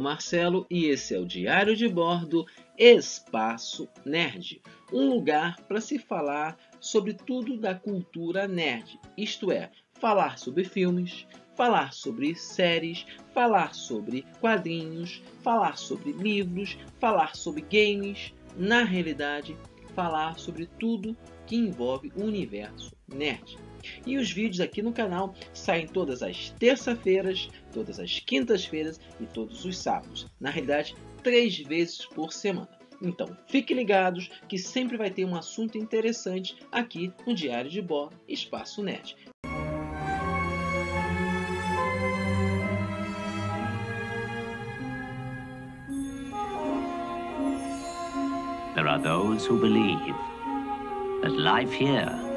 Marcelo e esse é o Diário de Bordo Espaço Nerd, um lugar para se falar sobre tudo da cultura nerd, isto é, falar sobre filmes, falar sobre séries, falar sobre quadrinhos, falar sobre livros, falar sobre games, na realidade, falar sobre tudo que envolve o universo nerd. E os vídeos aqui no canal saem todas as terças-feiras, todas as quintas-feiras e todos os sábados. Na realidade, 3 vezes por semana. Então, fiquem ligados que sempre vai ter um assunto interessante aqui no Diário de Bordo Espaço Nerd. There are those who believe that life here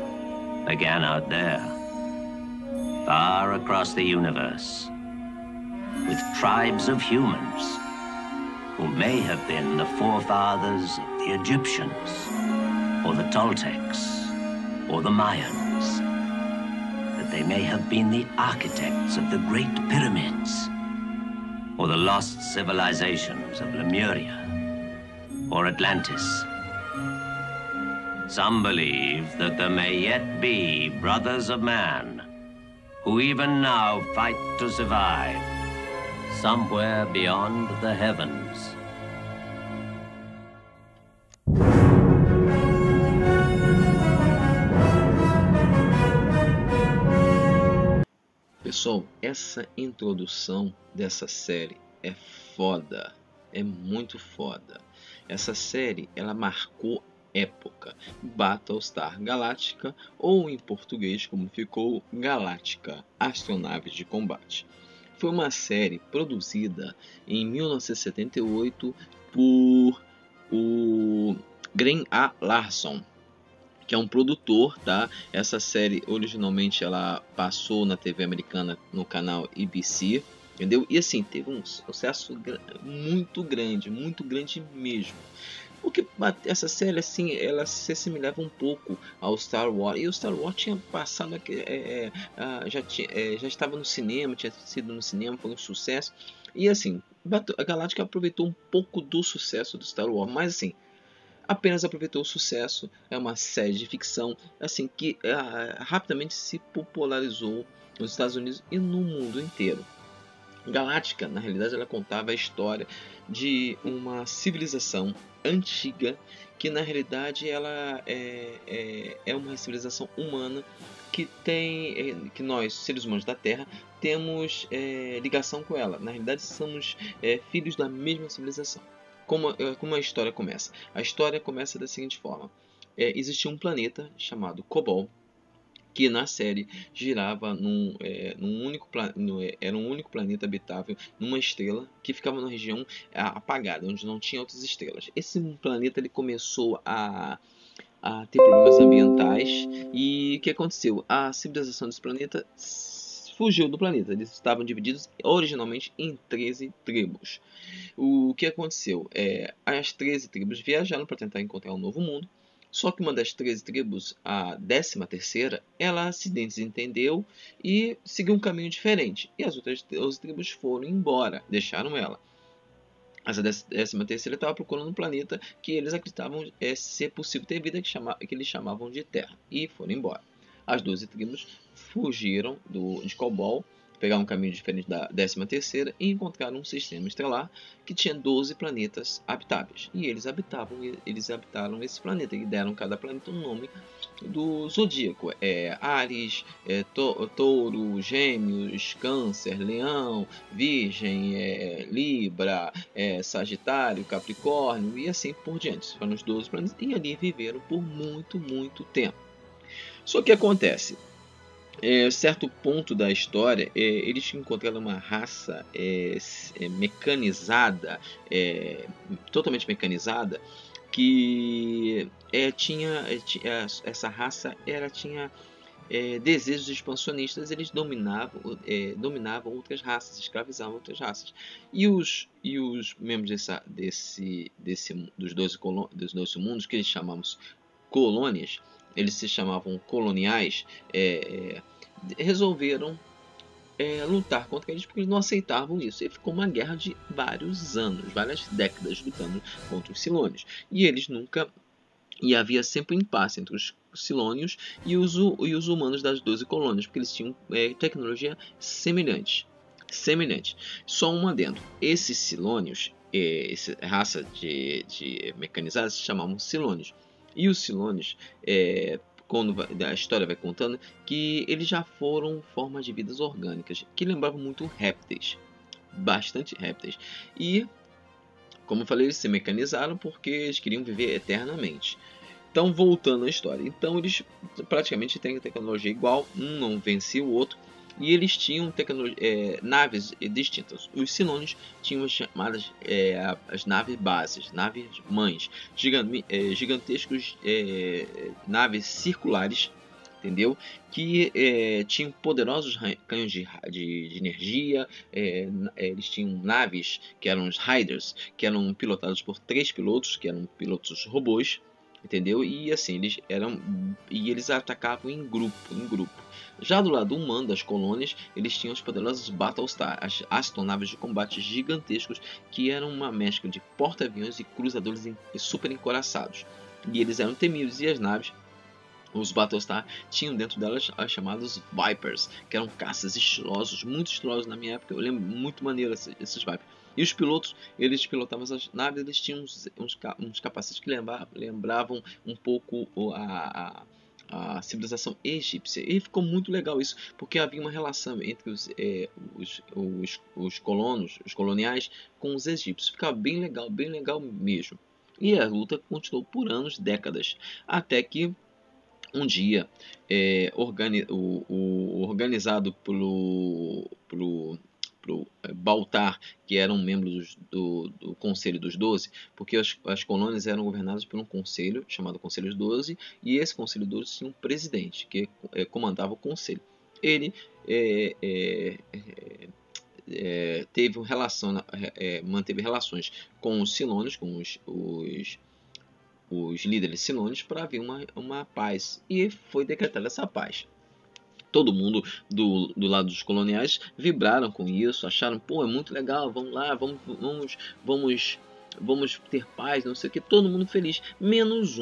began out there, far across the universe, with tribes of humans who may have been the forefathers of the Egyptians, or the Toltecs, or the Mayans, that they may have been the architects of the Great Pyramids, or the lost civilizations of Lemuria, or Atlantis. Some believe that there may yet be brothers of man who even now fight to survive somewhere beyond the heavens. Pessoal, essa introdução dessa série é foda, é muito foda. Essa série, ela marcou época. Battlestar Galactica, ou em português como ficou, Galáctica, Astronaves de Combate. Foi uma série produzida em 1978 por o Graham A. Larson, que é um produtor, tá? Essa série originalmente ela passou na TV americana no canal ABC, entendeu? E assim, teve um sucesso muito grande mesmo. Porque essa série assim, ela se assemelhava um pouco ao Star Wars. E o Star Wars tinha passado já estava no cinema, tinha sido no cinema, foi um sucesso. E assim, a Galáctica aproveitou um pouco do sucesso do Star Wars, mas assim, apenas aproveitou o sucesso. É uma série de ficção assim que rapidamente se popularizou nos Estados Unidos e no mundo inteiro. Galáctica, na realidade, ela contava a história de uma civilização antiga que, na realidade, ela é uma civilização humana que que nós, seres humanos da Terra, temos ligação com ela. Na realidade, somos filhos da mesma civilização. Como a história começa? A história começa da seguinte forma. Existia um planeta chamado Kobol, que na série girava era um único planeta habitável numa estrela que ficava numa região apagada, onde não tinha outras estrelas. Esse planeta ele começou a ter problemas ambientais e o que aconteceu? A civilização desse planeta fugiu do planeta. Eles estavam divididos originalmente em 13 tribos. O que aconteceu? As 13 tribos viajaram para tentar encontrar um novo mundo. Só que uma das 13 tribos, a 13ª, ela se desentendeu e seguiu um caminho diferente. E as outras 12 tribos foram embora, deixaram ela. Essa 13ª estava procurando um planeta que eles acreditavam ser possível ter vida, que eles chamavam de Terra. E foram embora. As 12 tribos fugiram de Kobol, pegaram um caminho diferente da 13ª e encontraram um sistema estelar que tinha 12 planetas habitáveis. E eles habitaram esse planeta e deram cada planeta um nome do zodíaco. Áries, Touro, Gêmeos, Câncer, Leão, Virgem, Libra, Sagitário, Capricórnio e assim por diante. Foram os 12 planetas e ali viveram por muito tempo. Só que acontece, certo ponto da história, eles encontraram uma raça mecanizada, totalmente mecanizada, que essa raça tinha desejos expansionistas. Eles dominavam outras raças, escravizavam outras raças. E os membros dos 12 mundos, que eles chamamos colônias, eles se chamavam coloniais, resolveram lutar contra eles porque eles não aceitavam isso. E ficou uma guerra de vários anos, várias décadas lutando contra os Silônios. E eles nunca... E havia sempre um impasse entre os Silônios e os humanos das 12 colônias, porque eles tinham tecnologia semelhante. Só um adendo. Esses Silônios, essa raça de mecanizados, se chamavam Silônios. E os Silônios, quando a história vai contando, que eles já foram formas de vidas orgânicas, que lembravam muito répteis. Bastante répteis. E, como eu falei, eles se mecanizaram porque eles queriam viver eternamente. Então, voltando à história. Então, eles praticamente têm tecnologia igual. Um não vencia o outro. E eles tinham naves distintas. Os Silônios tinham as chamadas as naves bases, naves mães, gigantescos naves circulares, entendeu? Que tinham poderosos canhões de energia. Eles tinham naves que eram os Riders, que eram pilotados por 3 pilotos, que eram pilotos robôs, entendeu? E assim, eles atacavam em grupo. Já do lado humano das colônias, eles tinham os poderosos Battlestar, as astronaves de combate gigantescos, que eram uma mescla de porta-aviões e cruzadores super encoraçados. E eles eram temidos, e as naves, os Battlestar, tinham dentro delas as chamadas Vipers, que eram caças estilosos, muito estilosos na minha época. Eu lembro muito maneiro esses Vipers. E os pilotos, eles pilotavam as naves, eles tinham uns capacetes que lembravam um pouco a civilização egípcia. E ficou muito legal isso, porque havia uma relação entre os colonos, os coloniais, com os egípcios. Ficava bem legal mesmo. E a luta continuou por anos, décadas, até que um dia, organizado pelo Baltar, que eram membros do Conselho dos 12, porque as colônias eram governadas por um conselho chamado Conselho dos 12, e esse Conselho dos 12 tinha um presidente que comandava o conselho. Ele manteve relações com os Silônios, com os líderes Silônios, para haver uma paz, e foi decretada essa paz. Todo mundo do lado dos coloniais vibraram com isso, acharam, pô, é muito legal, vamos lá, vamos ter paz, não sei o que, todo mundo feliz, menos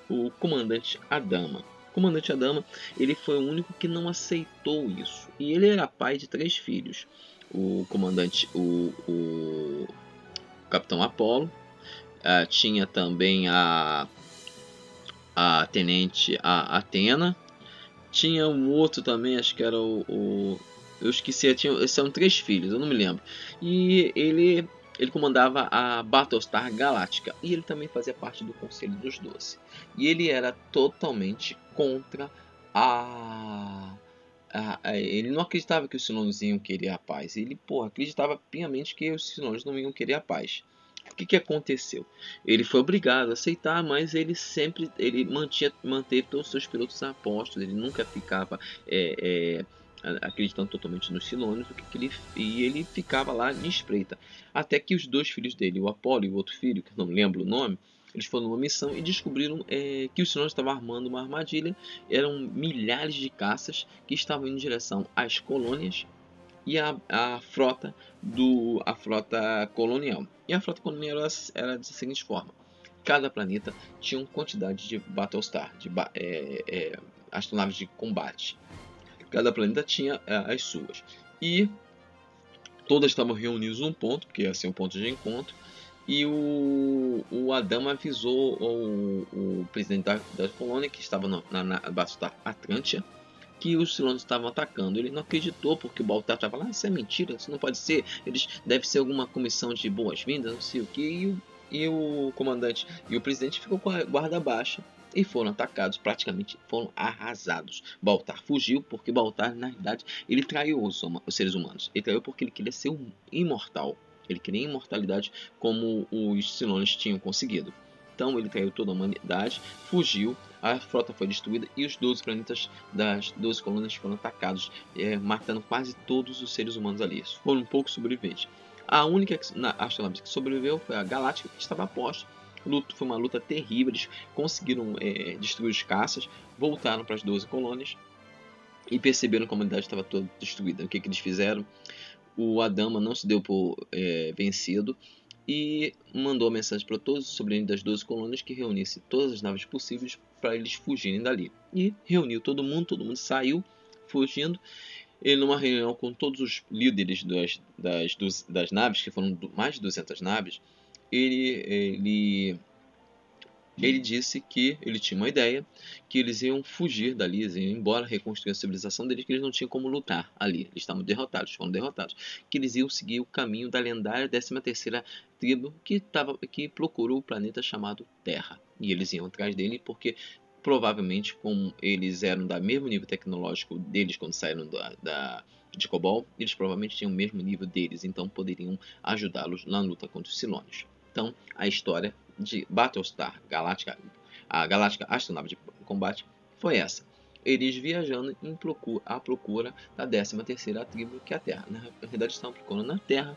o comandante Adama. O comandante Adama, ele foi o único que não aceitou isso, e ele era pai de 3 filhos. O comandante, o capitão Apolo, tinha também a tenente Atena. Tinha um outro também, acho que era eu esqueci, são 3 filhos, eu não me lembro. E ele comandava a Battlestar Galáctica. E ele também fazia parte do Conselho dos 12. E ele era totalmente contra ele não acreditava que os Silônios iam querer a paz. Ele, acreditava piamente que os Silônios não iam querer a paz. O que aconteceu? Ele foi obrigado a aceitar, mas ele manteve todos os seus pilotos apostos. Ele nunca ficava acreditando totalmente nos Silônios, e ele ficava lá de espreita. Até que os 2 filhos dele, o Apolo e o outro filho, que não me lembro o nome, eles foram numa missão e descobriram que os Silônios estavam armando uma armadilha. Eram milhares de caças que estavam em direção às colônias e a frota colonial. E a frota colonial era da seguinte forma: cada planeta tinha uma quantidade de Battlestar, de astronaves de combate. Cada planeta tinha as suas. E todas estavam reunidas num ponto, porque ia ser um ponto de encontro. E o Adama avisou o presidente da colônia, que estava na Battlestar Atlantia, que os Silônios estavam atacando. Ele não acreditou, porque o Baltar estava lá, isso é mentira, isso não pode ser, deve ser alguma comissão de boas-vindas, não sei o que. E o comandante e o presidente ficou com a guarda baixa e foram atacados, praticamente foram arrasados. Baltar fugiu, porque Baltar, na verdade, ele traiu os seres humanos. Ele traiu porque ele queria ser imortal. Ele queria imortalidade, como os Silônios tinham conseguido. Então ele traiu toda a humanidade, fugiu, a frota foi destruída e os 12 planetas das 12 colônias foram atacados, matando quase todos os seres humanos ali. Foram um pouco sobreviventes. A única astronave que sobreviveu foi a Galáctica, que estava a posto. Foi uma luta terrível, eles conseguiram destruir os caças, voltaram para as 12 colônias e perceberam que a humanidade estava toda destruída. O que eles fizeram? O Adama não se deu por vencido e mandou a mensagem para todos os sobreviventes das 12 colônias que reunissem todas as naves possíveis para eles fugirem dali. E reuniu todo mundo saiu fugindo. Ele, numa reunião com todos os líderes das naves, que foram mais de 200 naves, ele disse que ele tinha uma ideia, que eles iam fugir dali, eles iam embora, reconstruir a civilização deles, que eles não tinham como lutar ali, eles estavam derrotados, foram derrotados, que eles iam seguir o caminho da lendária 13ª tribo que procurou o planeta chamado Terra, e eles iam atrás dele porque provavelmente, como eles eram do mesmo nível tecnológico deles quando saíram de Cobol, eles provavelmente tinham o mesmo nível deles, então poderiam ajudá-los na luta contra os Silônios. Então, a história de Battlestar Galactica, a Galáctica Astronave de Combate, foi essa. Eles viajando à procura da 13ª tribo, que é a Terra. Na verdade, estavam procurando na Terra.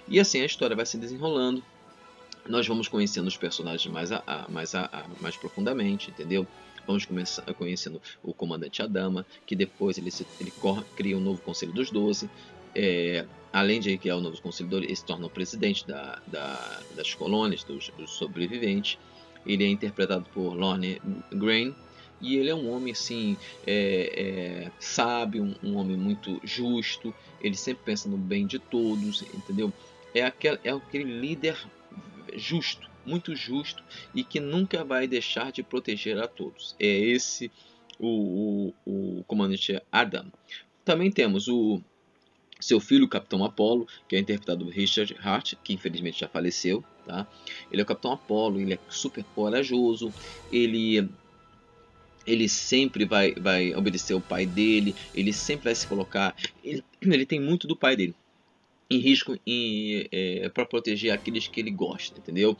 E assim a história vai se desenrolando. Nós vamos conhecendo os personagens mais profundamente, entendeu? Vamos começar conhecendo o comandante Adama, que depois ele cria um novo Conselho dos 12. Além de criar o novo Conselho, ele se torna o presidente das colônias, dos sobreviventes. Ele é interpretado por Lorne Greene. E ele é um homem assim, sábio, um homem muito justo. Ele sempre pensa no bem de todos, entendeu? É aquele líder justo, muito justo, e que nunca vai deixar de proteger a todos. É esse o comandante Adam. Também temos o seu filho, o Capitão Apollo, que é interpretado por Richard Hart, que infelizmente já faleceu. Tá? Ele é o Capitão Apollo, ele é super corajoso, ele sempre vai obedecer ao pai dele, ele sempre vai se colocar, ele tem muito do pai dele em risco para proteger aqueles que ele gosta, entendeu?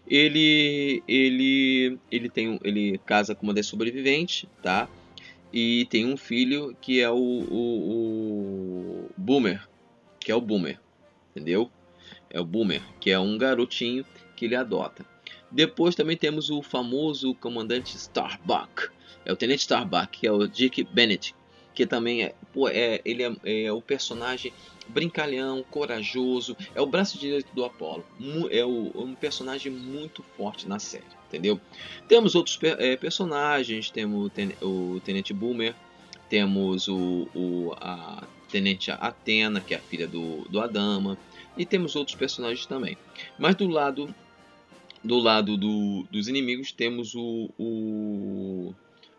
Ele casa com uma das sobreviventes, tá? E tem um filho que é o Boomer, que é o Boomer, entendeu? É o Boomer, que é um garotinho que ele adota. Depois também temos o famoso comandante Starbuck, é o Tenente Starbuck, que é o Dick Bennett, que também ele é o personagem brincalhão, corajoso, é o braço direito do Apollo, é um personagem muito forte na série, entendeu? Temos outros personagens, temos o Tenente Boomer, temos a Tenente Athena, que é a filha do Adama, e temos outros personagens também. Mas do lado dos inimigos temos o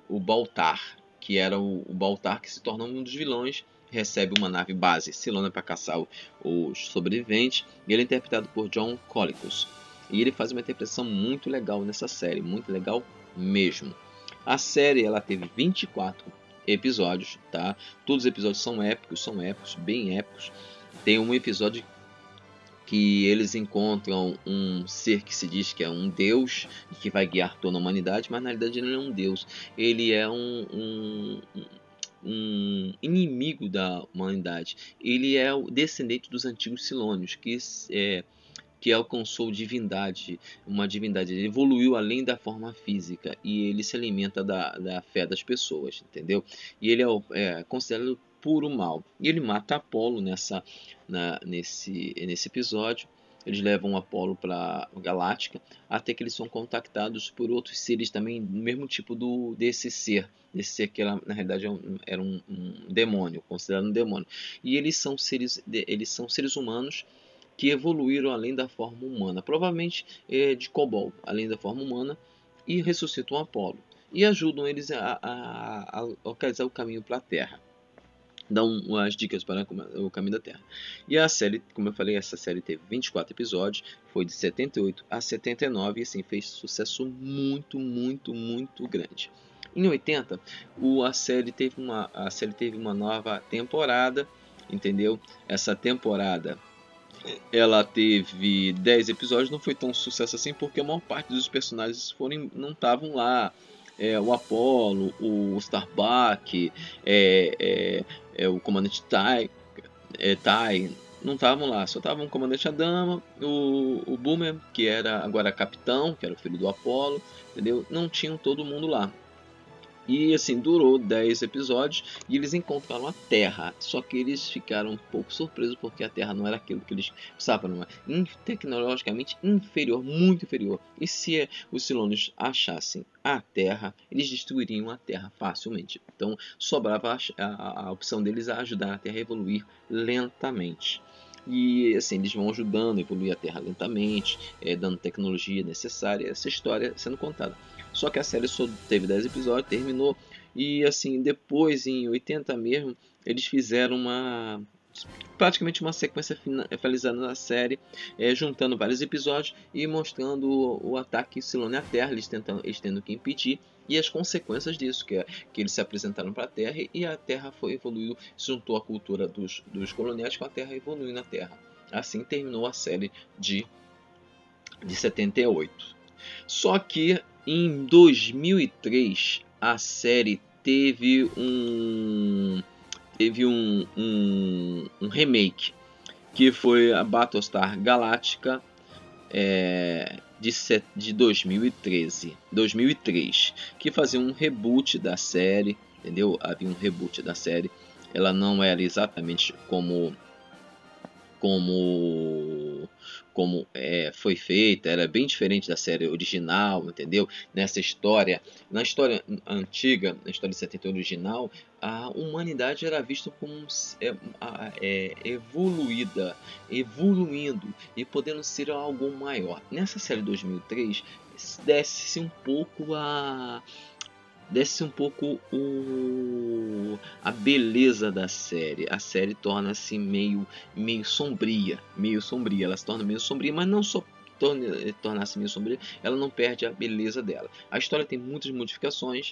Baltar, que era o Baltar que se torna um dos vilões, recebe uma nave base Silona para caçar os sobreviventes, e ele é interpretado por John Colicos. E ele faz uma interpretação muito legal nessa série, muito legal mesmo. A série ela teve 24 episódios, tá? Todos os episódios são épicos, bem épicos. Tem um episódio que eles encontram um ser que se diz que é um deus e que vai guiar toda a humanidade, mas na realidade ele não é um deus, ele é um inimigo da humanidade. Ele é o descendente dos antigos Silônios, que alcançou divindade, uma divindade. Ele evoluiu além da forma física e ele se alimenta da fé das pessoas, entendeu? E ele é considerado puro mal. E ele mata Apolo nesse episódio. Eles levam Apolo para a Galáctica, até que eles são contactados por outros seres também do mesmo tipo desse ser. Esse ser que na realidade era um demônio, considerado um demônio. E eles são seres humanos que evoluíram além da forma humana, provavelmente de Cobol, além da forma humana, e ressuscitam Apolo. E ajudam eles a localizar o caminho para a Terra. Dão as dicas para o caminho da Terra. E a série, como eu falei, essa série teve 24 episódios, foi de 78 a 79 e assim fez sucesso muito, muito, muito grande. Em 80, a série teve uma nova temporada, entendeu? Essa temporada ela teve 10 episódios, não foi tão sucesso assim porque a maior parte dos personagens não estavam lá. O Apollo, o Starbuck, o comandante Tai, não estavam lá, só estavam o comandante Adama, o Boomer, que era agora capitão, que era o filho do Apollo, entendeu? Não tinham todo mundo lá. E assim, durou 10 episódios e eles encontraram a Terra. Só que eles ficaram um pouco surpresos porque a Terra não era aquilo que eles pensavam, tecnologicamente inferior, muito inferior. E se os Silônios achassem a Terra, eles destruiriam a Terra facilmente. Então sobrava a opção deles a ajudar a Terra a evoluir lentamente. E assim, eles vão ajudando a evoluir a Terra lentamente, dando tecnologia necessária, essa história sendo contada. Só que a série só teve 10 episódios, terminou. E assim, depois em 80 mesmo, eles fizeram praticamente uma sequência finalizada na série, juntando vários episódios e mostrando o ataque Silone à Terra, eles tendo que impedir, e as consequências disso, que eles se apresentaram para a Terra e a Terra foi evoluindo, se juntou a cultura dos coloniais com a Terra evoluindo na Terra. Assim terminou a série de 78. Só que em 2003 a série teve um remake, que foi a Battlestar Galactica de 2003, que fazia um reboot da série, entendeu? Havia um reboot da série. Ela não era exatamente como foi feita, era bem diferente da série original, entendeu? Na história antiga, na história de 70 original, a humanidade era vista como evoluindo e podendo ser algo maior. Nessa série 2003, desce um pouco a beleza da série. A série torna-se meio sombria. Ela se torna meio sombria, mas não só tornar-se meio sombria, ela não perde a beleza dela. A história tem muitas modificações.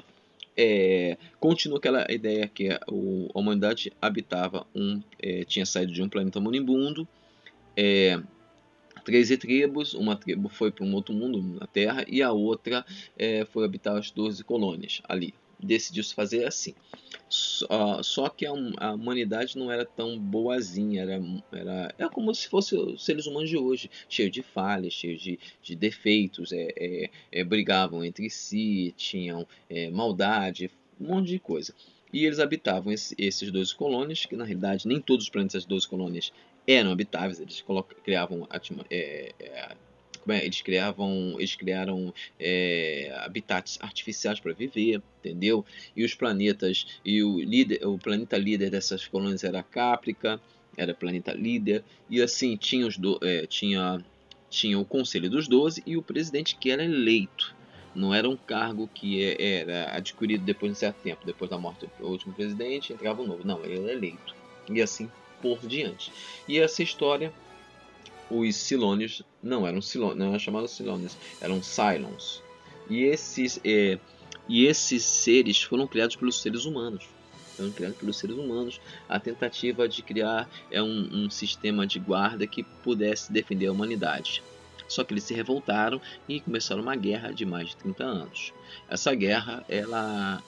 Continua aquela ideia que a humanidade habitava tinha saído de um planeta moribundo. 13 tribos, uma tribo foi para um outro mundo, na Terra, e a outra foi habitar as 12 colônias ali. Decidiu-se fazer assim. Só que a humanidade não era tão boazinha, era como se fossem os seres humanos de hoje, cheio de falhas, cheio de defeitos, brigavam entre si, tinham maldade, um monte de coisa. E eles habitavam esses 12 colônias, que na realidade nem todos os planetas das 12 colônias eram habitáveis. Eles criavam eles criaram habitats artificiais para viver, entendeu? E os planetas, o planeta líder dessas colônias era Caprica, era planeta líder, e assim tinha o Conselho dos 12 e o presidente, que era eleito. Não era um cargo que era adquirido depois de um certo tempo, depois da morte do último presidente, entrava um novo. Não, ele era eleito. E assim por diante. E essa história, os Silônios não eram chamados Silônios, eram Cylons. E esses seres foram criados pelos seres humanos. A tentativa de criar um sistema de guarda que pudesse defender a humanidade. Só que eles se revoltaram e começaram uma guerra de mais de 30 anos. Essa guerra ela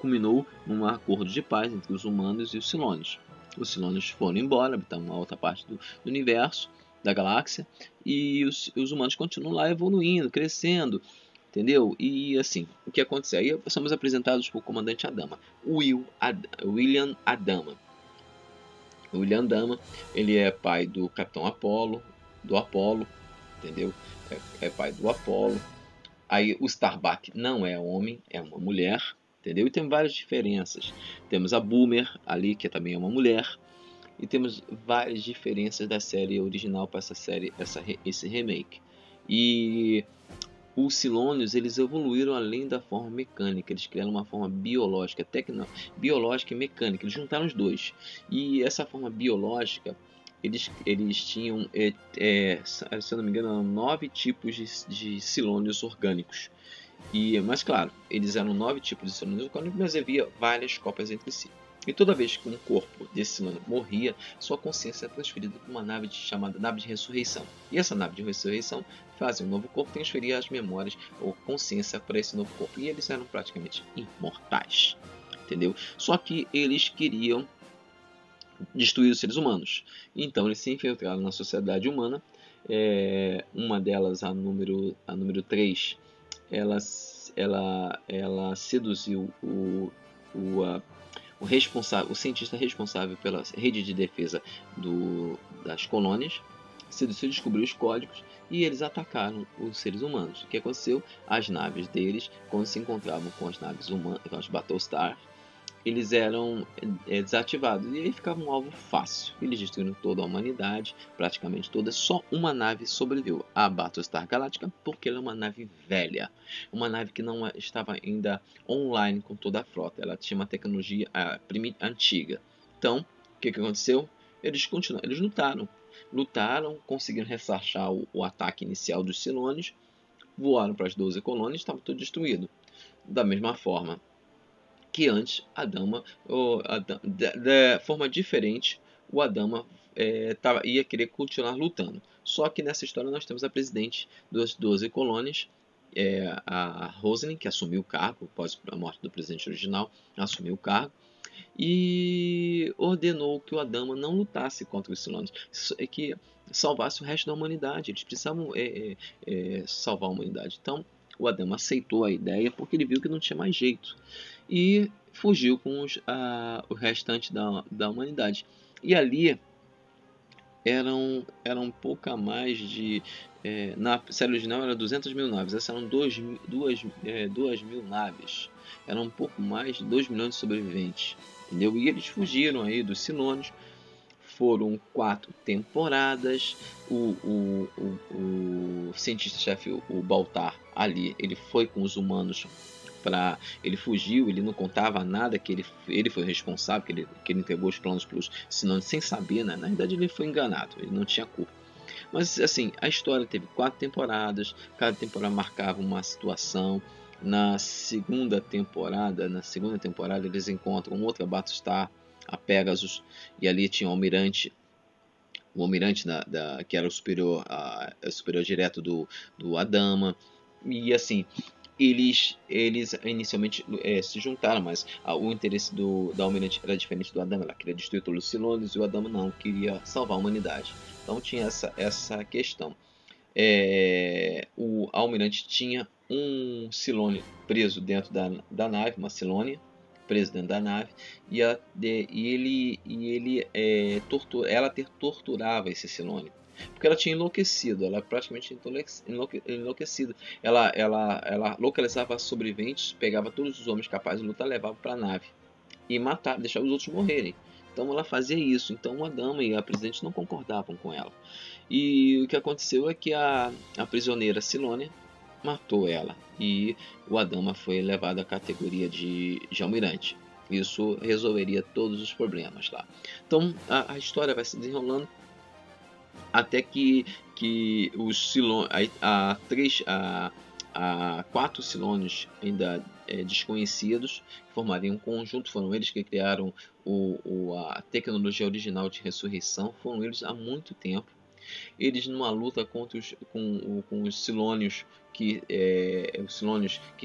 culminou num acordo de paz entre os humanos e os Silônios. Os Silônios foram embora, habitar uma outra parte do universo, da galáxia, e os humanos continuam lá evoluindo, crescendo, entendeu? E assim, o que aconteceu? Aí somos apresentados por comandante Adama, William Adama. O William Adama, ele é pai do Capitão Apollo, entendeu? É pai do Apollo. Aí o Starbuck não é homem, é uma mulher, entendeu? E tem várias diferenças. Temos a Boomer ali, que também é uma mulher. E temos várias diferenças da série original para essa série, esse remake. E os Silônios, eles evoluíram além da forma mecânica. Eles criaram uma forma biológica, biológica e mecânica. Eles juntaram os dois. E essa forma biológica, eles tinham, se eu não me engano, eram 9 tipos de Silônios orgânicos. Mas claro, eles eram 9 tipos de Silônios orgânicos, mas havia várias cópias entre si. E toda vez que um corpo desse Silônio morria, sua consciência é transferida para uma nave chamada nave de ressurreição. E essa nave de ressurreição fazia um novo corpo, transferia as memórias ou consciência para esse novo corpo. E eles eram praticamente imortais, entendeu? Só que eles queriam destruir os seres humanos. Então eles se infiltraram na sociedade humana. Uma delas, a número 3, ela seduziu o cientista responsável pela rede de defesa das colônias, seduziu, descobriu os códigos e eles atacaram os seres humanos. O que aconteceu? As naves deles, quando se encontravam com as naves humanas, com as Battlestar, eles eram desativados e aí ficava um alvo fácil. Eles destruíram toda a humanidade, praticamente toda. Só uma nave sobreviveu, a Battlestar Galactica, porque ela é uma nave velha, uma nave que não estava ainda online com toda a frota. Ela tinha uma tecnologia antiga. Então, o que aconteceu? Eles lutaram, conseguiram ressarchar o ataque inicial dos Silônios, voaram para as 12 colônias, estava tudo destruído. Da mesma forma que antes, de forma diferente, o Adama ia querer continuar lutando. Só que nessa história nós temos a presidente das 12 colônias, a Roslin, que assumiu o cargo, após a morte do presidente original, assumiu o cargo, e ordenou que o Adama não lutasse contra os Silônios, que salvasse o resto da humanidade. Eles precisavam salvar a humanidade. Então, o Adama aceitou a ideia porque ele viu que não tinha mais jeito e fugiu com o restante da humanidade. E ali eram pouco a mais de... na série original eram 200 mil naves, essas eram 2 mil naves. Eram um pouco mais de 2 milhões de sobreviventes. Entendeu? E eles fugiram aí dos Silônios. Foram 4 temporadas. O cientista-chefe, o Baltar, ali, ele foi com os humanos ele fugiu, ele não contava nada, que ele foi responsável, que ele entregou os planos para os Silônios sem saber, né? Na verdade ele foi enganado, ele não tinha culpa. Mas assim, a história teve 4 temporadas, cada temporada marcava uma situação. Na segunda temporada eles encontram outra Battlestar, a Pegasus, e ali tinha o almirante que era o superior direto do Adama. E assim, eles inicialmente se juntaram, mas o interesse da Almirante era diferente do Adama. Ela queria destruir todos os Silônios e o Adama não, queria salvar a humanidade. Então tinha essa questão. O Almirante tinha um Silônio preso dentro da nave, uma Silônia preso dentro da nave, e ela torturava esse Silônio, porque ela tinha enlouquecido, ela praticamente enlouquecido. Ela localizava os sobreviventes, pegava todos os homens capazes de lutar, levava para a nave e matava, deixava os outros morrerem. Então ela fazia isso. Então a dama e a presidente não concordavam com ela. E o que aconteceu é que a prisioneira Silônia matou ela e o Adama foi elevado à categoria de almirante. Isso resolveria todos os problemas lá. Então a história vai se desenrolando até que os Silônios, há 4 Silônios ainda desconhecidos formariam um conjunto. Foram eles que criaram a tecnologia original de ressurreição. Foram eles há muito tempo. Eles numa luta com os Silônios que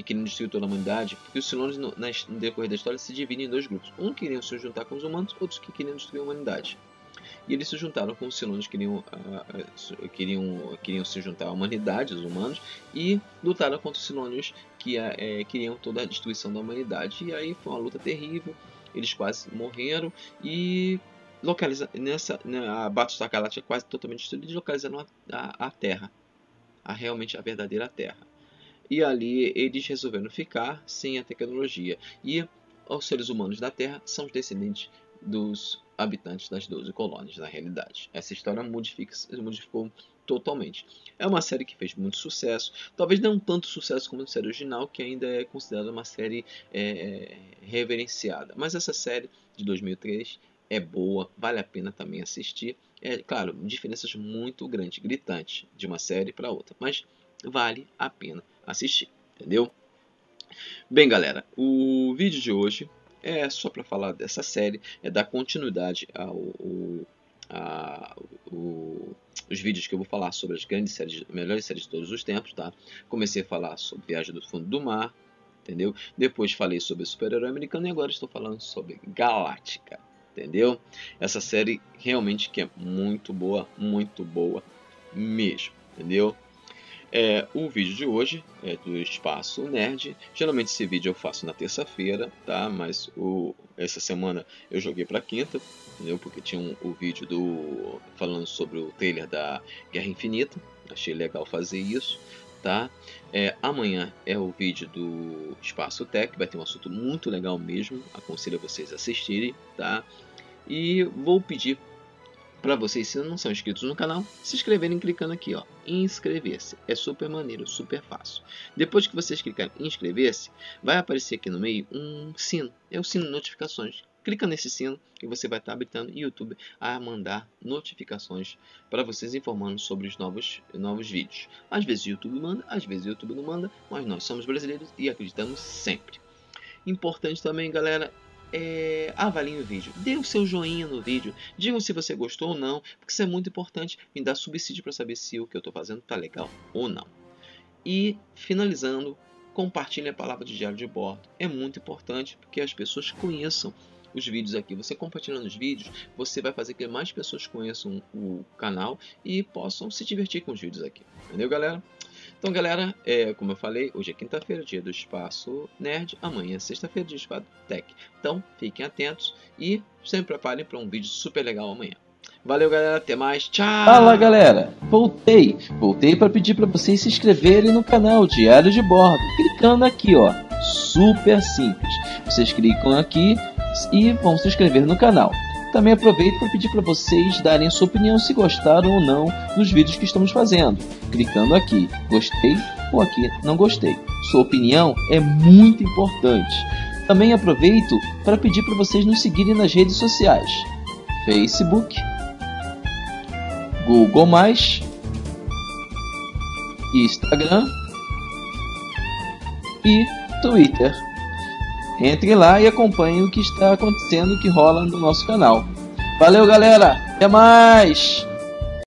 queriam destruir toda a humanidade, porque os Silônios no decorrer da história se dividem em 2 grupos. Um queriam se juntar com os humanos, outros que queriam destruir a humanidade. E eles se juntaram com os Silônios que queriam se juntar à humanidade, os humanos, e lutaram contra os Silônios que queriam toda a destruição da humanidade. E aí foi uma luta terrível, eles quase morreram e a Battlestar Galactica quase totalmente destruída, e localizaram a Terra, realmente a verdadeira Terra. E ali eles resolveram ficar sem a tecnologia. E os seres humanos da Terra são os descendentes dos habitantes das 12 colônias, na realidade. Essa história modificou totalmente. É uma série que fez muito sucesso, talvez não tanto sucesso como a série original, que ainda é considerada uma série reverenciada. Mas essa série de 2003 é boa, vale a pena também assistir. Claro, diferenças muito grandes, gritantes, de uma série para outra, mas vale a pena assistir, entendeu? Bem, galera, o vídeo de hoje é só para falar dessa série, dar continuidade os vídeos que eu vou falar sobre as grandes séries, melhores séries de todos os tempos, tá? Comecei a falar sobre Viagem do Fundo do Mar, entendeu? Depois falei sobre Super-Herói Americano e agora estou falando sobre Galáctica, entendeu? Essa série realmente que é muito boa mesmo, entendeu? O vídeo de hoje é do Espaço Nerd. Geralmente esse vídeo eu faço na terça-feira, tá? Mas essa semana eu joguei para quinta, entendeu? Porque tinha o vídeo falando sobre o trailer da Guerra Infinita. Achei legal fazer isso, tá? Amanhã é o vídeo do Espaço Tech, vai ter um assunto muito legal mesmo. Aconselho a vocês a assistirem, tá? E vou pedir para vocês, se não são inscritos no canal, se inscreverem clicando aqui, ó, em inscrever-se. É super maneiro, super fácil. Depois que vocês clicarem em inscrever-se, vai aparecer aqui no meio um sino. É o sino de notificações. Clica nesse sino e você vai estar habilitando o YouTube a mandar notificações para vocês, informando sobre os novos vídeos. Às vezes o YouTube manda, às vezes o YouTube não manda, mas nós somos brasileiros e acreditamos sempre. Importante também, galera, avaliem o vídeo, dê o seu joinha no vídeo, digam se você gostou ou não, porque isso é muito importante, me dá subsídio para saber se o que eu estou fazendo está legal ou não. E finalizando, compartilhe a palavra de Diário de Bordo, é muito importante porque as pessoas conheçam os vídeos aqui. Você compartilhando os vídeos, você vai fazer que mais pessoas conheçam o canal e possam se divertir com os vídeos aqui, entendeu, galera? Então, galera, como eu falei, hoje é quinta-feira, dia do Espaço Nerd. Amanhã é sexta-feira, dia do Espaço Tech. Então, fiquem atentos e sempre preparem para um vídeo super legal amanhã. Valeu, galera. Até mais. Tchau! Fala, galera. Voltei para pedir para vocês se inscreverem no canal Diário de Bordo. Clicando aqui, ó. Super simples. Vocês clicam aqui e vão se inscrever no canal. Também aproveito para pedir para vocês darem sua opinião se gostaram ou não dos vídeos que estamos fazendo. Clicando aqui, gostei ou aqui, não gostei. Sua opinião é muito importante. Também aproveito para pedir para vocês nos seguirem nas redes sociais. Facebook, Google+, Instagram e Twitter. Entre lá e acompanhe o que está acontecendo, o que rola no nosso canal. Valeu, galera! Até mais!